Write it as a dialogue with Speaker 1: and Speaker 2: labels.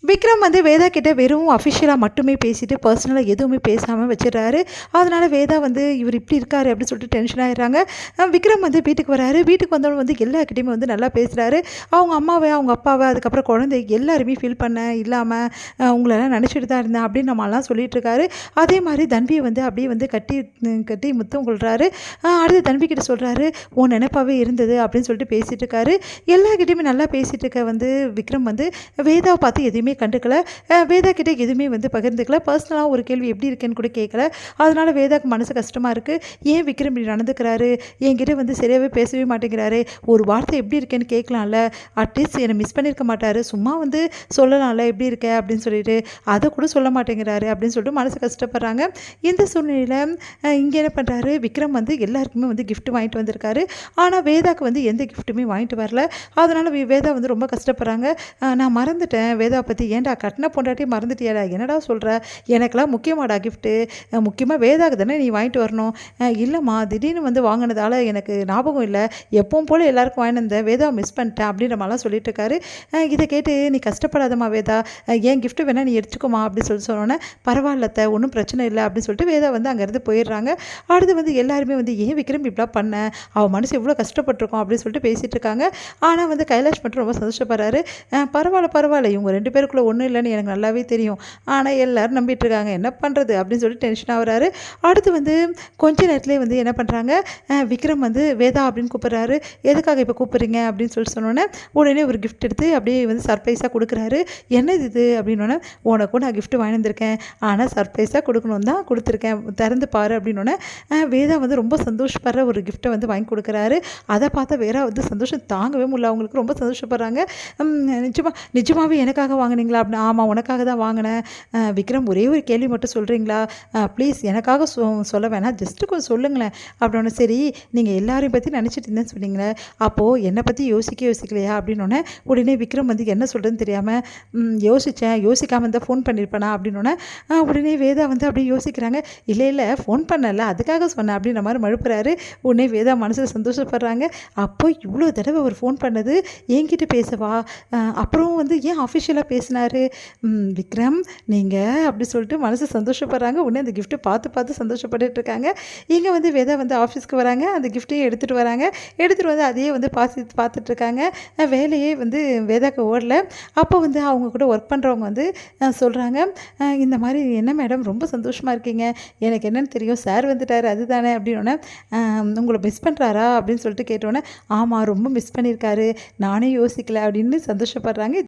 Speaker 1: விக்ரம் வந்து வேதா கிட்ட வெறும் அஃபிஷியலாக மட்டுமே பேசிட்டு பர்சனலாக எதுவுமே பேசாமல் வச்சிடுறாரு. அதனால் வேதா வந்து இவர் இப்படி இருக்காரு அப்படின்னு சொல்லிட்டு டென்ஷன் ஆகிடுறாங்க. விக்ரம் வந்து வீட்டுக்கு வராரு. வீட்டுக்கு வந்தவங்க வந்து எல்லாருக்கிட்டையுமே வந்து நல்லா பேசுகிறாரு. அவங்க அம்மாவை, அவங்க அப்பாவை, அதுக்கப்புறம் குழந்தை எல்லாருமே ஃபீல் பண்ண இல்லாமல் உங்களெல்லாம் நினச்சிட்டு தான் இருந்தேன் அப்படின்னு நம்மலாம் சொல்லிட்டு இருக்காரு. அதே மாதிரி தன்வியை வந்து அப்படியே வந்து கட்டி கட்டி முத்தம் கொள்கிறாரு. அடுத்து தன்வி கிட்ட சொல்கிறாரு, உன் நினைப்பாவே இருந்தது அப்படின்னு சொல்லிட்டு பேசிகிட்டு இருக்காரு. எல்லாருக்கிட்டையுமே நல்லா பேசிகிட்டு இருக்க வந்து விக்ரம் வந்து வேதாவை பார்த்து எதுவுமே கண்டுக்கல. வேதா கிட்ட எதுவுமே வந்து பகிர்ந்துக்கல. பர்சனலாக ஒரு கேள்வி எப்படி இருக்கேன்னு கூட கேட்கல. அதனால் வேதாக்கு மனசு கஷ்டமாக இருக்குது. ஏன் விக்ரம் இப்படி நடந்துக்கிறாரு, என்கிட்ட வந்து சரியாகவே பேசவே மாட்டேங்கிறாரு, ஒரு வார்த்தை எப்படி இருக்கேன்னு கேட்கலாம்ல, அட்லீஸ்ட் என்னை மிஸ் பண்ணியிருக்க மாட்டார், சும்மா வந்து சொல்லலாம்ல எப்படி இருக்க அப்படின்னு சொல்லிட்டு, அதை கூட சொல்ல மாட்டேங்கிறாரு அப்படின்னு சொல்லிட்டு மனசு கஷ்டப்படுறாங்க. இந்த சூழ்நிலையில் இங்கே என்ன பண்ணுறாரு, விக்ரம் வந்து எல்லாருக்குமே வந்து கிஃப்ட் வாங்கிட்டு வந்திருக்காரு. ஆனால் வேதாக்கு வந்து எந்த கிஃப்ட்டுமே வாங்கிட்டு வரல. அதனால் வேதா வந்து ரொம்ப கஷ்டப்படுறாங்க. நான் மறந்துட்டேன் வேதா பற்றி, ஏன்டா கட்டின பொண்டாட்டி மறந்துட்டியாடா, என்னடா சொல்கிற, எனக்கெல்லாம் முக்கியமாடா கிஃப்ட்டு, முக்கியமாக வேதாக்கு தானே நீ வாங்கிட்டு வரணும். இல்லைம்மா திடீர்னு வந்து வாங்கினதால எனக்கு ஞாபகம் இல்லை, எப்பவும் போல் எல்லாருக்கும் வாங்கிட்டு வந்தேன், வேதாவை மிஸ் பண்ணிட்டேன் அப்படின்ற மாதிரிலாம் சொல்லிட்டு இருக்காரு. இதை கேட்டு நீ கஷ்டப்படாதம்மா வேதா, என் கிஃப்ட்டு வேணால் நீ எடுத்துக்கோமா அப்படின்னு சொல்லி சொன்னோன்னே, பரவாயில்லத்த ஒன்றும் பிரச்சனை இல்லை அப்படின்னு சொல்லிட்டு வேதா வந்து அங்கேருந்து போயிடுறாங்க. அடுத்து வந்து எல்லாருமே வந்து ஏன் விக்ரம் இப்படிலாம் பண்ண, அவன் மனசு எவ்வளோ கஷ்டப்பட்டிருக்கோம் அப்படின்னு சொல்லிட்டு பேசிகிட்டு இருக்காங்க. ஆனால் வந்து கைலாஷ் மட்டும் ரொம்ப சந்தோஷப்படுறாரு. பரவாயில்ல பரவாயில்ல, இவங்க 2 பேருக்குள்ளே ஒன்றும் இல்லைன்னு எனக்கு நல்லாவே தெரியும், ஆனால் எல்லோரும் நம்பிட்டுருக்காங்க, என்ன பண்ணுறது அப்படின்னு சொல்லி டென்ஷன் ஆகுறாரு. அடுத்து வந்து கொஞ்ச நேரத்துலேயே வந்து என்ன பண்ணுறாங்க, விக்ரம் வந்து வேதா அப்படின்னு கூப்பிட்றாரு. எதுக்காக இப்போ கூப்பிட்றீங்க அப்படின்னு சொல்லி சொன்னோன்னே, உடனே ஒரு கிஃப்ட் எடுத்து அப்படியே வந்து சர்ப்ரைஸாக கொடுக்குறாரு. என்னது இது அப்படின்னோடனே, உனக்கும் நான் கிஃப்ட் வாங்கி வந்திருக்கேன், ஆனால் சர்ப்ரைஸாக கொடுக்கணும் தான் கொடுத்துருக்கேன், திறந்து பாரு அப்படின்னோடனே வேதா வந்து ரொம்ப சந்தோஷப்படுற ஒரு கிஃப்ட்டை வந்து வாங்கி கொடுக்குறாரு. அதை பார்த்தா வேதா வந்து சந்தோஷம் தாங்கவே முடியல, அவங்களுக்கு ரொம்ப சந்தோஷப்படுறாங்க. நிஜமாகவே எனக்காக வாங்கினீங்களா அப்படின்னு, ஆமாம் உனக்காக தான் வாங்கினேன். விக்ரம் ஒரே ஒரு கேள்வி மட்டும் சொல்கிறீங்களா, ப்ளீஸ் எனக்காக சொல்ல வேணாம், ஜஸ்ட்டு கொஞ்சம் சொல்லுங்களேன் அப்படின்னோடனே, சரி நீங்கள் எல்லாரையும் பற்றி நினச்சிட்டு இருந்தேன்னு சொன்னீங்களே, அப்போது என்னை பற்றி யோசிக்கலையா அப்படின்னோடனே, உடனே விக்ரம் வந்து என்ன சொல்கிறதுன்னு தெரியாமல், யோசிக்காமல் இருந்தால் ஃபோன் பண்ணியிருப்பேனா அப்படின்னோடனே, உடனே வேதா வந்து அப்படியே யோசிக்கிறாங்க. இல்லை ஃபோன் பண்ணல அதுக்காக சொன்னேன் அப்படின்ற மாதிரி மழுப்புறாரு. உடனே வேதா மனசில் சந்தோஷப்படுறாங்க. அப்போ இவ்வளோ தடவை அவர் ஃபோன் பண்ணது என்கிட்ட பேசவா, அப்புறம் வந்து ஏன் அஃபிஷியலாக பேசினார் விக்ரம் நீங்கள் அப்படி சொல்லிட்டு மனசு சந்தோஷப்படுறாங்க. உடனே அந்த கிஃப்ட்டை பார்த்து சந்தோஷப்பட்டுட்டு இருக்காங்க. இங்கே வந்து வேதா வந்து ஆஃபீஸ்க்கு வராங்க, அந்த கிஃப்ட்டையும் எடுத்துகிட்டு வராங்க. எடுத்துகிட்டு வந்து அதையே வந்து பார்த்துட்ருக்காங்க. வேலையே வந்து வேதாக்கு ஓடல. அப்போ வந்து அவங்க கூட ஒர்க் பண்ணுறவங்க வந்து சொல்கிறாங்க, இந்த மாதிரி என்ன மேடம் ரொம்ப சந்தோஷமாக இருக்கீங்க, எனக்கு என்னென்னு தெரியும் சார் வந்துட்டார் அதுதானே அப்படின்னோடனே, உங்களை மிஸ் பண்ணுறாரா அப்படின்னு சொல்லிட்டு கேட்டோன்னே, ஆமாம் ரொம்ப மிஸ் பண்ணியிருக்காரு, நானே யோசிக்கல அப்படின்னு சந்தோஷப்படுறாங்க.